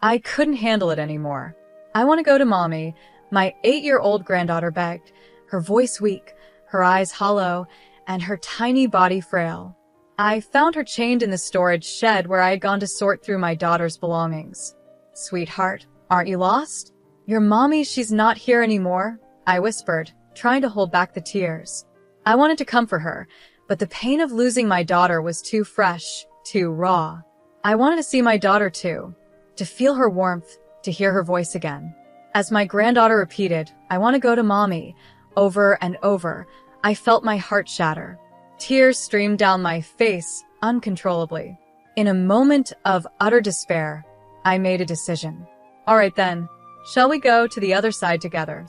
I couldn't handle it anymore. "I want to go to Mommy," my 8-year-old granddaughter begged, her voice weak, her eyes hollow, and her tiny body frail. I found her chained in the storage shed where I had gone to sort through my daughter's belongings. "Sweetheart, aren't you lost?" "Your mommy, she's not here anymore," I whispered, trying to hold back the tears. I wanted to comfort her, but the pain of losing my daughter was too fresh, too raw. I wanted to see my daughter too, to feel her warmth, to hear her voice again. As my granddaughter repeated, "I want to go to Mommy," over and over, I felt my heart shatter. Tears streamed down my face uncontrollably. In a moment of utter despair, I made a decision. "All right then, shall we go to the other side together?"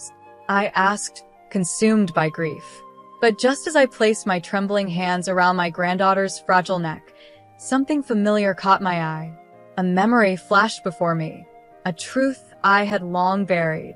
I asked, consumed by grief. But just as I placed my trembling hands around my granddaughter's fragile neck, something familiar caught my eye. A memory flashed before me, a truth I had long buried.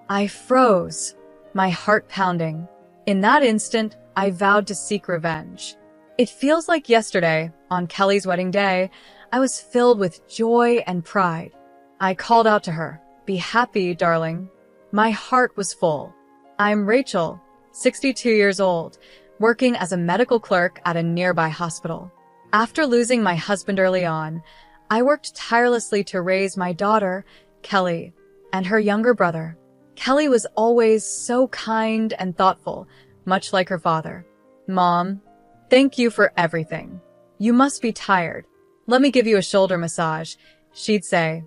I froze, my heart pounding. In that instant, I vowed to seek revenge. It feels like yesterday, on Kelly's wedding day, I was filled with joy and pride. I called out to her, "Be happy, darling." My heart was full. I'm Rachel, 62 years old, working as a medical clerk at a nearby hospital. After losing my husband early on, I worked tirelessly to raise my daughter, Kelly, and her younger brother. Kelly was always so kind and thoughtful, much like her father. "Mom, thank you for everything. You must be tired. Let me give you a shoulder massage," she'd say,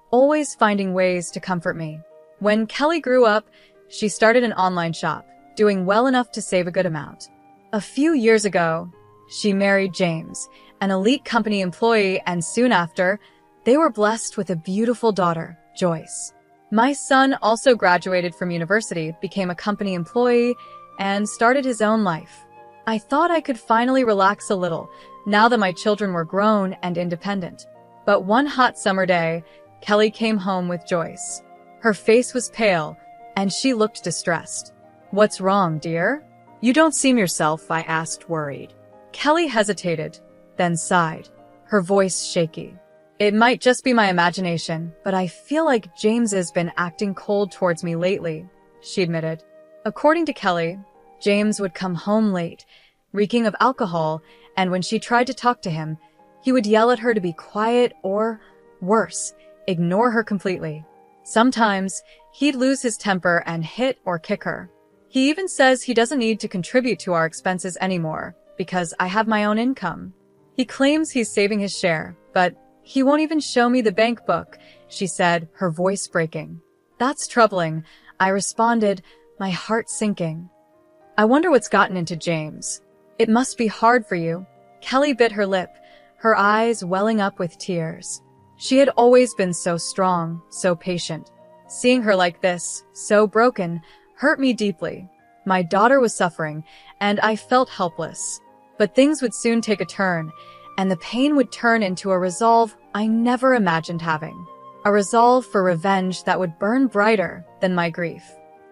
always finding ways to comfort me. When Kelly grew up, she started an online shop, doing well enough to save a good amount. A few years ago, she married James, an elite company employee, and soon after, they were blessed with a beautiful daughter, Joyce. My son also graduated from university, became a company employee, and started his own life. I thought I could finally relax a little, now that my children were grown and independent. But one hot summer day, Kelly came home with Joyce. Her face was pale, and she looked distressed. "What's wrong, dear?" "You don't seem yourself," I asked, worried. Kelly hesitated, then sighed, her voice shaky. "It might just be my imagination, but I feel like James has been acting cold towards me lately," she admitted. According to Kelly, James would come home late, reeking of alcohol, and when she tried to talk to him, he would yell at her to be quiet or, worse, ignore her completely. Sometimes, he'd lose his temper and hit or kick her. He even says he doesn't need to contribute to our expenses anymore, because I have my own income. He claims he's saving his share, but he won't even show me the bank book, she said, her voice breaking. "That's troubling," I responded, my heart sinking. "I wonder what's gotten into James. It must be hard for you." Kelly bit her lip, her eyes welling up with tears. She had always been so strong, so patient. Seeing her like this, so broken, hurt me deeply. My daughter was suffering, and I felt helpless. But things would soon take a turn, and the pain would turn into a resolve I never imagined having. A resolve for revenge that would burn brighter than my grief.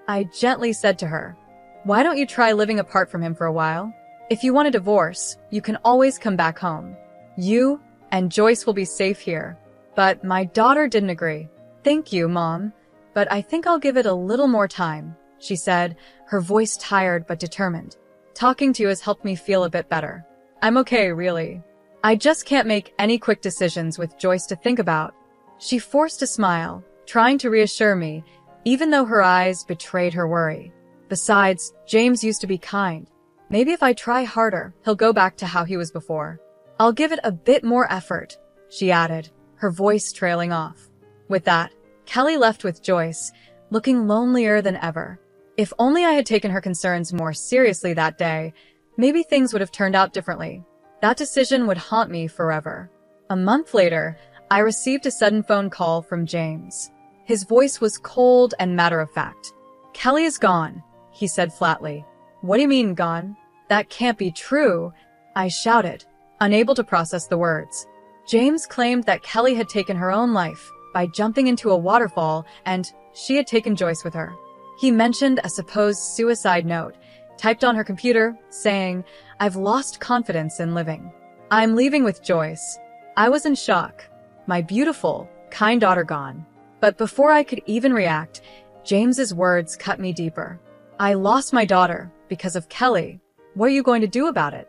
I gently said to her, "Why don't you try living apart from him for a while? If you want a divorce, you can always come back home. You and Joyce will be safe here." But my daughter didn't agree. "Thank you, Mom, but I think I'll give it a little more time," she said, her voice tired but determined. "Talking to you has helped me feel a bit better. I'm okay, really. I just can't make any quick decisions with Joyce to think about." She forced a smile, trying to reassure me, even though her eyes betrayed her worry. "Besides, James used to be kind. Maybe if I try harder, he'll go back to how he was before. I'll give it a bit more effort," she added, her voice trailing off. With that, Kelly left with Joyce, looking lonelier than ever. If only I had taken her concerns more seriously that day, maybe things would have turned out differently. That decision would haunt me forever. A month later, I received a sudden phone call from James. His voice was cold and matter-of-fact. "Kelly is gone," he said flatly. "What do you mean, gone?" "That can't be true," I shouted, unable to process the words. James claimed that Kelly had taken her own life by jumping into a waterfall, and she had taken Joyce with her. He mentioned a supposed suicide note, typed on her computer, saying, "I've lost confidence in living. I'm leaving with Joyce." I was in shock. My beautiful, kind daughter gone. But before I could even react, James's words cut me deeper. I lost my daughter because of Kelly. What are you going to do about it?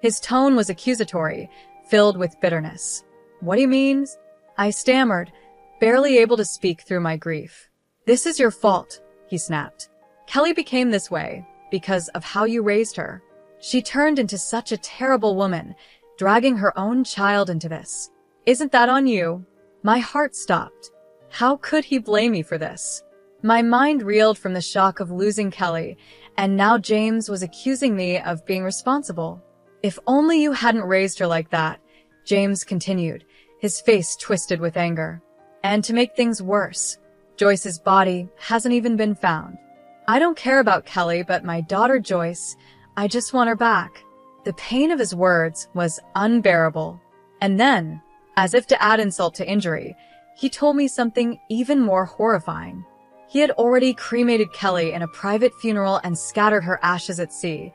His tone was accusatory, filled with bitterness. What do you mean? I stammered, barely able to speak through my grief. This is your fault, he snapped. Kelly became this way because of how you raised her. She turned into such a terrible woman, dragging her own child into this. Isn't that on you? My heart stopped. How could he blame me for this? My mind reeled from the shock of losing Kelly, and now James was accusing me of being responsible. If only you hadn't raised her like that, James continued, his face twisted with anger. And to make things worse, Joyce's body hasn't even been found. I don't care about Kelly, but my daughter Joyce, I just want her back. The pain of his words was unbearable. And then, as if to add insult to injury, he told me something even more horrifying. He had already cremated Kelly in a private funeral and scattered her ashes at sea,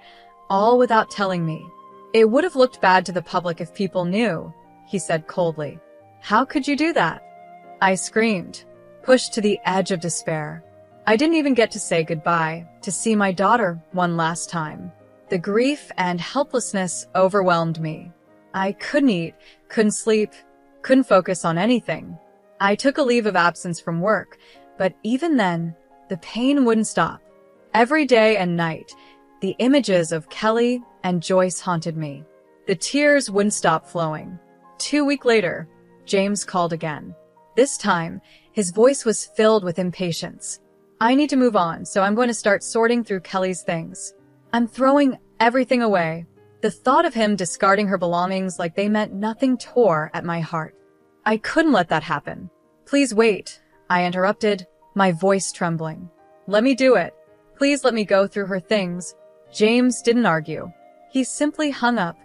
all without telling me. It would have looked bad to the public if people knew, he said coldly. How could you do that? I screamed, pushed to the edge of despair. I didn't even get to say goodbye, to see my daughter one last time. The grief and helplessness overwhelmed me. I couldn't eat, couldn't sleep, couldn't focus on anything. I took a leave of absence from work, but even then, the pain wouldn't stop. Every day and night, the images of Kelly and Joyce haunted me. The tears wouldn't stop flowing. 2 weeks later, James called again. This time, his voice was filled with impatience. I need to move on, so I'm going to start sorting through Kelly's things. I'm throwing everything away. The thought of him discarding her belongings like they meant nothing tore at my heart. I couldn't let that happen. Please wait, I interrupted, my voice trembling. Let me do it. Please let me go through her things. James didn't argue. He simply hung up,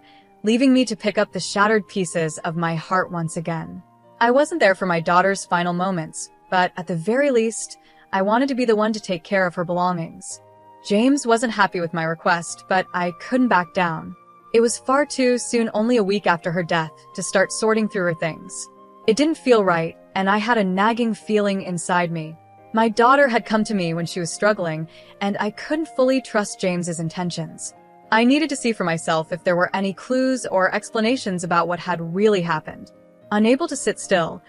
leaving me to pick up the shattered pieces of my heart once again. I wasn't there for my daughter's final moments, but at the very least, I wanted to be the one to take care of her belongings. James wasn't happy with my request, but I couldn't back down. It was far too soon, only a week after her death, to start sorting through her things. It didn't feel right, and I had a nagging feeling inside me. My daughter had come to me when she was struggling, and I couldn't fully trust James's intentions. I needed to see for myself if there were any clues or explanations about what had really happened. Unable to sit still,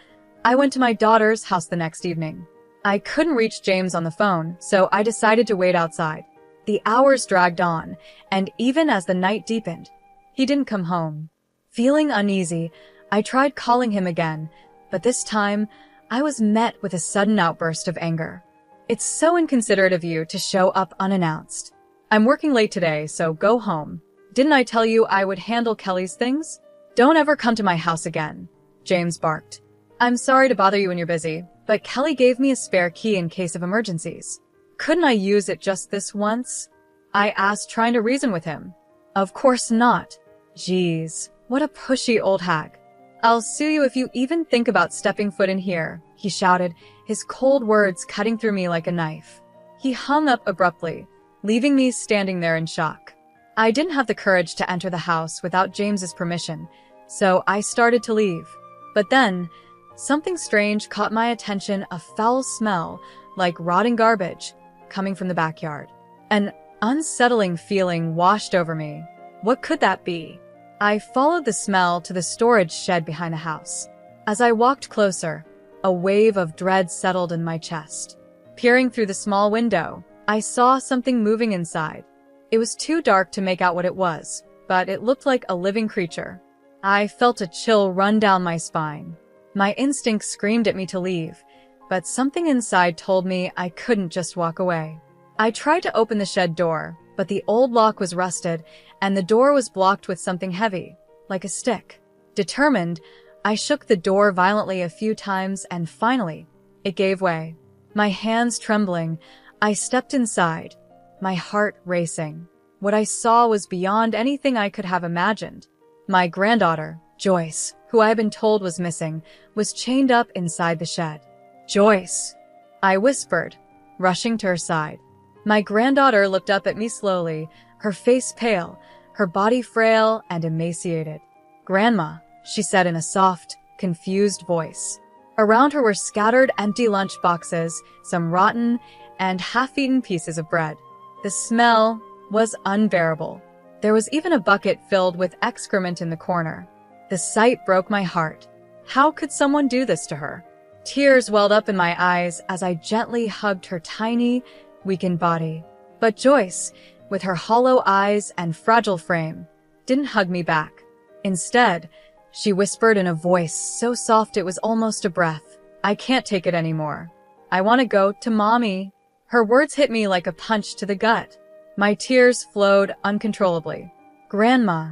I went to my daughter's house the next evening. I couldn't reach James on the phone, so I decided to wait outside. The hours dragged on, and even as the night deepened, he didn't come home. Feeling uneasy, I tried calling him again, but this time, I was met with a sudden outburst of anger. It's so inconsiderate of you to show up unannounced. I'm working late today, so go home. Didn't I tell you I would handle Kelly's things? Don't ever come to my house again, James barked. I'm sorry to bother you when you're busy, but Kelly gave me a spare key in case of emergencies. Couldn't I use it just this once? I asked, trying to reason with him. Of course not. Jeez, what a pushy old hag. I'll sue you if you even think about stepping foot in here, he shouted, his cold words cutting through me like a knife. He hung up abruptly, leaving me standing there in shock. I didn't have the courage to enter the house without James's permission, so I started to leave. But then, something strange caught my attention, a foul smell, like rotting garbage, coming from the backyard. An unsettling feeling washed over me. What could that be? I followed the smell to the storage shed behind the house. As I walked closer, a wave of dread settled in my chest. Peering through the small window, I saw something moving inside. It was too dark to make out what it was, but it looked like a living creature. I felt a chill run down my spine. My instinct screamed at me to leave, but something inside told me I couldn't just walk away. I tried to open the shed door, but the old lock was rusted, and the door was blocked with something heavy, like a stick. Determined, I shook the door violently a few times, and finally, it gave way. My hands trembling, I stepped inside, my heart racing. What I saw was beyond anything I could have imagined. My granddaughter, Joyce, who I had been told was missing, was chained up inside the shed. Joyce, I whispered, rushing to her side. My granddaughter looked up at me slowly, her face pale, her body frail and emaciated. Grandma, she said in a soft, confused voice. Around her were scattered empty lunch boxes, some rotten and half-eaten pieces of bread. The smell was unbearable. There was even a bucket filled with excrement in the corner. The sight broke my heart. How could someone do this to her? Tears welled up in my eyes as I gently hugged her tiny, weakened body. But Joyce, with her hollow eyes and fragile frame, didn't hug me back. Instead, she whispered in a voice so soft it was almost a breath, "I can't take it anymore. I want to go to Mommy." Her words hit me like a punch to the gut. My tears flowed uncontrollably. "Grandma,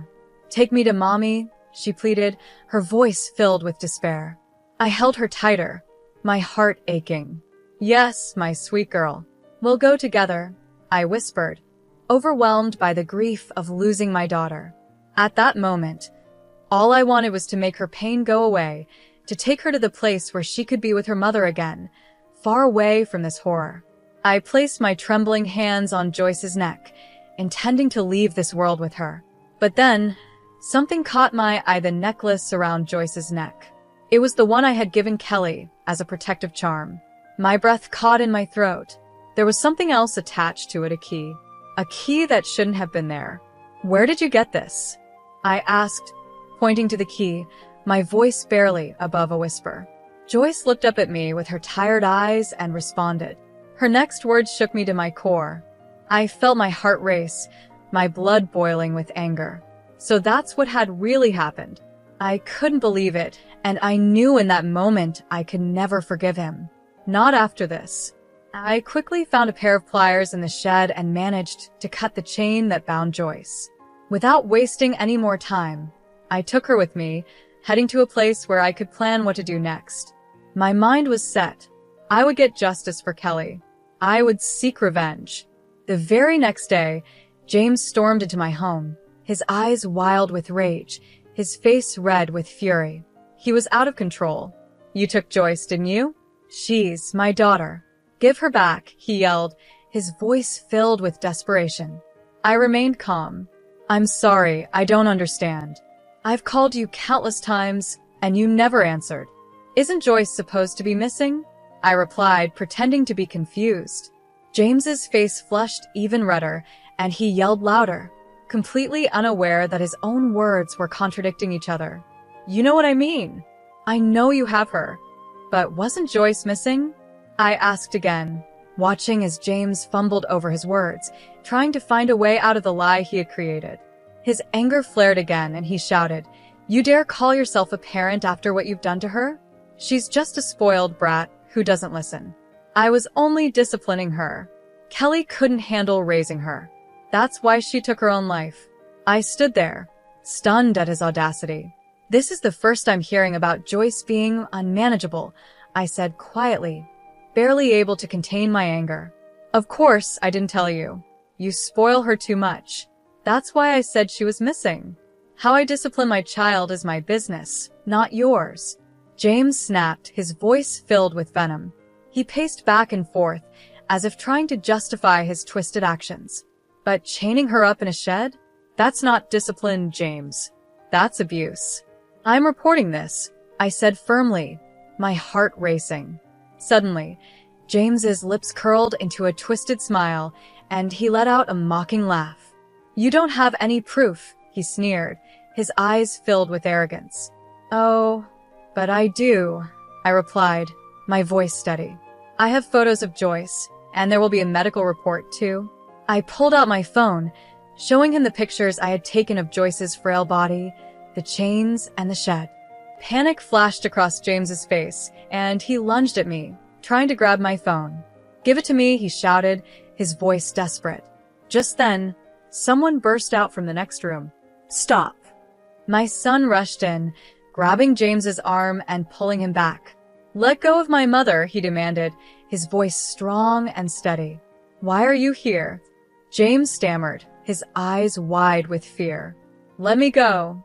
take me to Mommy," she pleaded, her voice filled with despair. I held her tighter, my heart aching. "Yes, my sweet girl. We'll go together," I whispered, overwhelmed by the grief of losing my daughter. At that moment, all I wanted was to make her pain go away, to take her to the place where she could be with her mother again, far away from this horror. I placed my trembling hands on Joyce's neck, intending to leave this world with her. But then, something caught my eye: the necklace around Joyce's neck. It was the one I had given Kelly as a protective charm. My breath caught in my throat. There was something else attached to it, a key that shouldn't have been there. "Where did you get this?" I asked, pointing to the key, my voice barely above a whisper. Joyce looked up at me with her tired eyes and responded. Her next words shook me to my core. I felt my heart race, my blood boiling with anger. So that's what had really happened. I couldn't believe it, and I knew in that moment I could never forgive him. Not after this. I quickly found a pair of pliers in the shed and managed to cut the chain that bound Joyce. Without wasting any more time, I took her with me, heading to a place where I could plan what to do next. My mind was set. I would get justice for Kelly. I would seek revenge. The very next day, James stormed into my home, his eyes wild with rage, his face red with fury. He was out of control. "You took Joyce, didn't you? She's my daughter. Give her back," he yelled, his voice filled with desperation. I remained calm. "I'm sorry, I don't understand. I've called you countless times, and you never answered. Isn't Joyce supposed to be missing?" I replied, pretending to be confused. James's face flushed even redder, and he yelled louder, completely unaware that his own words were contradicting each other. "You know what I mean. I know you have her. But wasn't Joyce missing?" I asked again, watching as James fumbled over his words, trying to find a way out of the lie he had created. His anger flared again, and he shouted, "You dare call yourself a parent after what you've done to her? She's just a spoiled brat who doesn't listen. I was only disciplining her. Kelly couldn't handle raising her. That's why she took her own life." I stood there, stunned at his audacity. "This is the first I'm hearing about Joyce being unmanageable," I said quietly, barely able to contain my anger. "Of course I didn't tell you. You spoil her too much. That's why I said she was missing. How I discipline my child is my business, not yours." James snapped, his voice filled with venom. He paced back and forth, as if trying to justify his twisted actions. "But chaining her up in a shed? That's not discipline, James. That's abuse. I'm reporting this," I said firmly, my heart racing. Suddenly, James's lips curled into a twisted smile, and he let out a mocking laugh. "You don't have any proof," he sneered, his eyes filled with arrogance. "Oh, but I do," I replied, my voice steady. "I have photos of Joyce, and there will be a medical report too." I pulled out my phone, showing him the pictures I had taken of Joyce's frail body, the chains, and the shed. Panic flashed across James's face, and he lunged at me, trying to grab my phone. "Give it to me," he shouted, his voice desperate. Just then, someone burst out from the next room. "Stop!" My son rushed in, grabbing James's arm and pulling him back. "Let go of my mother," he demanded, his voice strong and steady. "Why are you here?" James stammered, his eyes wide with fear. "Let me go."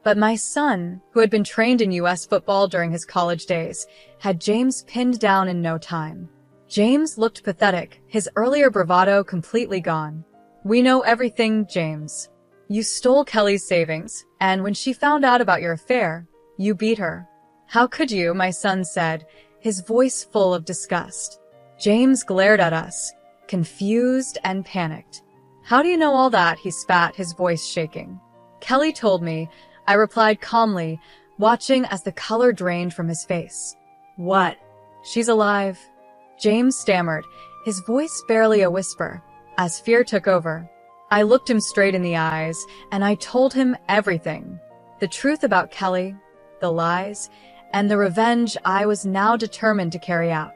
But my son, who had been trained in U.S. football during his college days, had James pinned down in no time. James looked pathetic, his earlier bravado completely gone. "We know everything, James. You stole Kelly's savings, and when she found out about your affair, you beat her. "How could you?" my son said, his voice full of disgust. James glared at us, confused and panicked. "How do you know all that?" he spat, his voice shaking. "Kelly told me," I replied calmly, watching as the color drained from his face. "What?" "She's alive," James stammered, his voice barely a whisper, as fear took over. I looked him straight in the eyes, and I told him everything. The truth about Kelly, the lies, and the revenge I was now determined to carry out.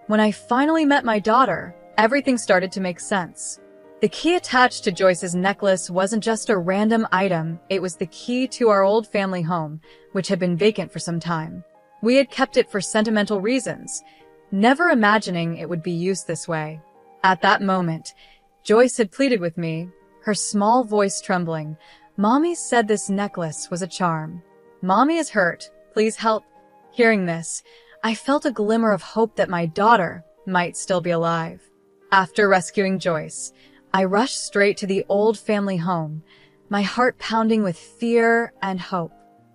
When I finally met my daughter, everything started to make sense. The key attached to Joyce's necklace wasn't just a random item, it was the key to our old family home, which had been vacant for some time. We had kept it for sentimental reasons, never imagining it would be used this way. At that moment, Joyce had pleaded with me, her small voice trembling. "Mommy said this necklace was a charm. Mommy is hurt. Please help." Hearing this, I felt a glimmer of hope that my daughter might still be alive. After rescuing Joyce, I rushed straight to the old family home, my heart pounding with fear and hope.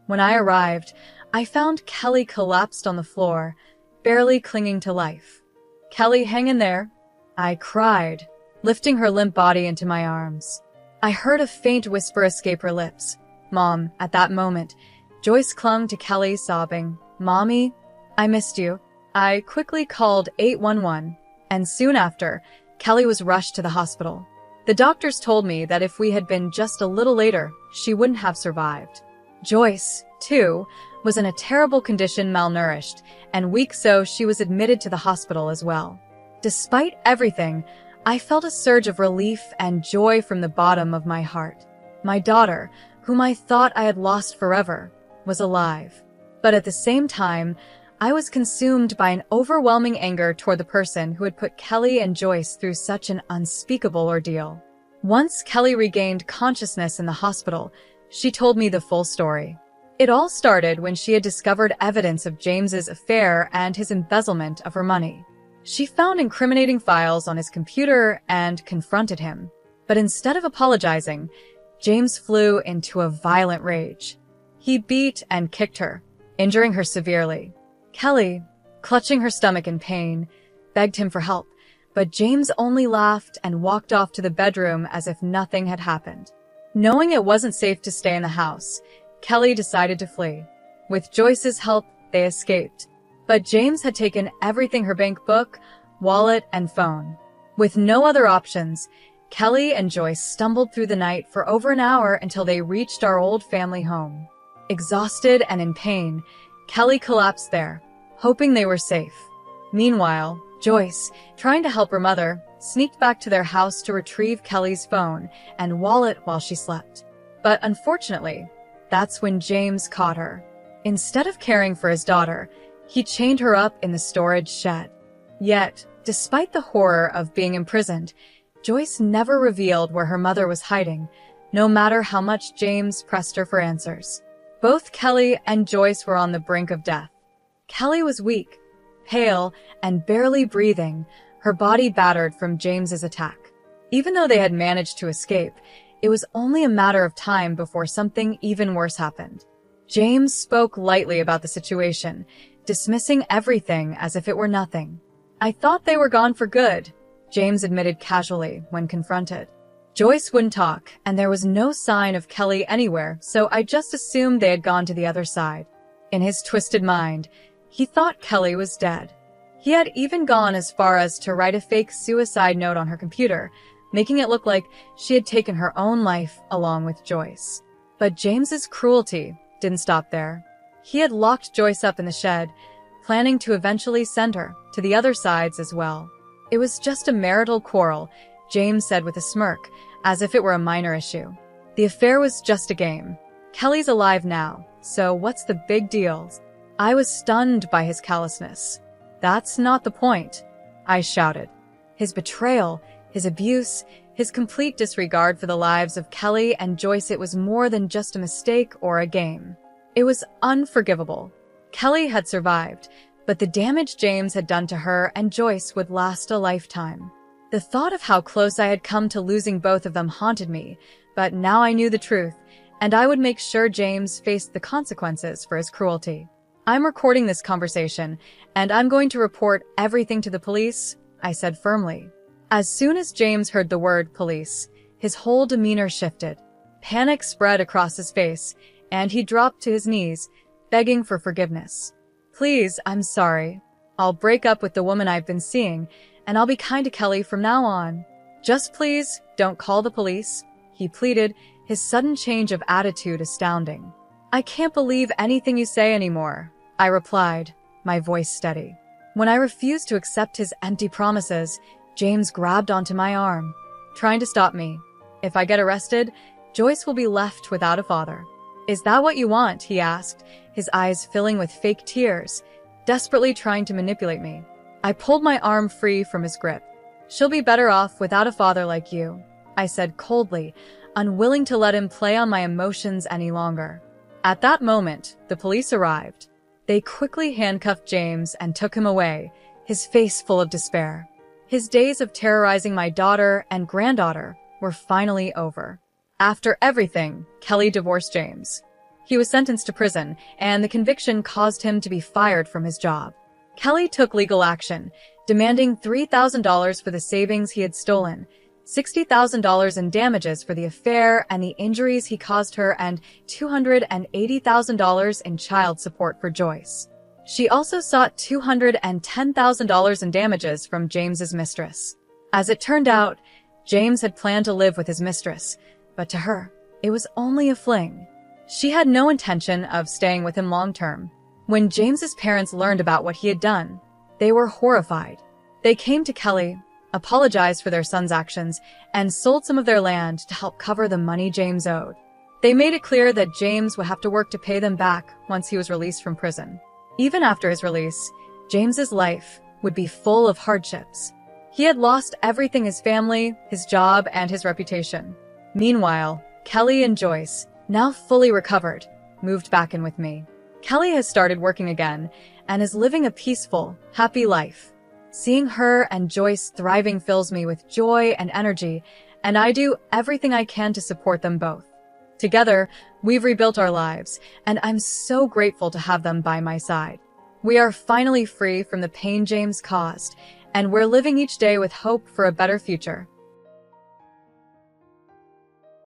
When I arrived, I found Kelly collapsed on the floor, barely clinging to life. "Kelly, hang in there," I cried, lifting her limp body into my arms. I heard a faint whisper escape her lips. "Mom." At that moment, Joyce clung to Kelly, sobbing, "Mommy, I missed you." I quickly called 811, and soon after, Kelly was rushed to the hospital. The doctors told me that if we had been just a little later, she wouldn't have survived. Joyce, too, was in a terrible condition, malnourished, and weak, so she was admitted to the hospital as well. Despite everything, I felt a surge of relief and joy from the bottom of my heart. My daughter, whom I thought I had lost forever, was alive. But at the same time, I was consumed by an overwhelming anger toward the person who had put Kelly and Joyce through such an unspeakable ordeal. Once Kelly regained consciousness in the hospital, she told me the full story. It all started when she had discovered evidence of James's affair and his embezzlement of her money. She found incriminating files on his computer and confronted him. But instead of apologizing, James flew into a violent rage. He beat and kicked her, injuring her severely. Kelly, clutching her stomach in pain, begged him for help, but James only laughed and walked off to the bedroom as if nothing had happened. Knowing it wasn't safe to stay in the house, Kelly decided to flee. With Joyce's help, they escaped. But James had taken everything: her bank book, wallet, and phone. With no other options, Kelly and Joyce stumbled through the night for over an hour until they reached our old family home. Exhausted and in pain, Kelly collapsed there, hoping they were safe. Meanwhile, Joyce, trying to help her mother, sneaked back to their house to retrieve Kelly's phone and wallet while she slept. But unfortunately, that's when James caught her. Instead of caring for his daughter, he chained her up in the storage shed. Yet, despite the horror of being imprisoned, Joyce never revealed where her mother was hiding, no matter how much James pressed her for answers. Both Kelly and Joyce were on the brink of death. Kelly was weak, pale, and barely breathing, her body battered from James's attack. Even though they had managed to escape, it was only a matter of time before something even worse happened. James spoke lightly about the situation, dismissing everything as if it were nothing. "I thought they were gone for good," James admitted casually when confronted. Joyce wouldn't talk, and there was no sign of Kelly anywhere, so I just assumed they had gone to the other side. In his twisted mind, he thought Kelly was dead. He had even gone as far as to write a fake suicide note on her computer, making it look like she had taken her own life along with Joyce. But James's cruelty didn't stop there. He had locked Joyce up in the shed, planning to eventually send her to the other sides as well. "It was just a marital quarrel," James said with a smirk, as if it were a minor issue. "The affair was just a game. Kelly's alive now, so what's the big deal?" I was stunned by his callousness. "That's not the point," I shouted. His betrayal, his abuse, his complete disregard for the lives of Kelly and Joyce, it was more than just a mistake or a game. It was unforgivable. Kelly had survived, but the damage James had done to her and Joyce would last a lifetime. The thought of how close I had come to losing both of them haunted me, but now I knew the truth, and I would make sure James faced the consequences for his cruelty. I'm recording this conversation, and I'm going to report everything to the police, I said firmly. As soon as James heard the word police, his whole demeanor shifted. Panic spread across his face, and he dropped to his knees, begging for forgiveness. Please, I'm sorry. I'll break up with the woman I've been seeing, and I'll be kind to Kelly from now on. Just please, don't call the police, he pleaded, his sudden change of attitude astounding. I can't believe anything you say anymore, I replied, my voice steady. When I refused to accept his empty promises, James grabbed onto my arm, trying to stop me. If I get arrested, Joyce will be left without a father. Is that what you want? He asked, his eyes filling with fake tears, desperately trying to manipulate me. I pulled my arm free from his grip. She'll be better off without a father like you, I said coldly, unwilling to let him play on my emotions any longer. At that moment, the police arrived. They quickly handcuffed James and took him away, his face full of despair. His days of terrorizing my daughter and granddaughter were finally over. After everything, Kelly divorced James. He was sentenced to prison, and the conviction caused him to be fired from his job. Kelly took legal action, demanding $3,000 for the savings he had stolen, $60,000 in damages for the affair and the injuries he caused her, and $280,000 in child support for Joyce. She also sought $210,000 in damages from James's mistress. As it turned out, James had planned to live with his mistress, but to her, it was only a fling. She had no intention of staying with him long term. When James's parents learned about what he had done, they were horrified. They came to Kelly, apologized for their son's actions, and sold some of their land to help cover the money James owed. They made it clear that James would have to work to pay them back once he was released from prison. Even after his release, James's life would be full of hardships. He had lost everything: his family, his job, and his reputation. Meanwhile, Kelly and Joyce, now fully recovered, moved back in with me. Kelly has started working again and is living a peaceful, happy life. Seeing her and Joyce thriving fills me with joy and energy, and I do everything I can to support them both. Together, we've rebuilt our lives, and I'm so grateful to have them by my side. We are finally free from the pain James caused, and we're living each day with hope for a better future.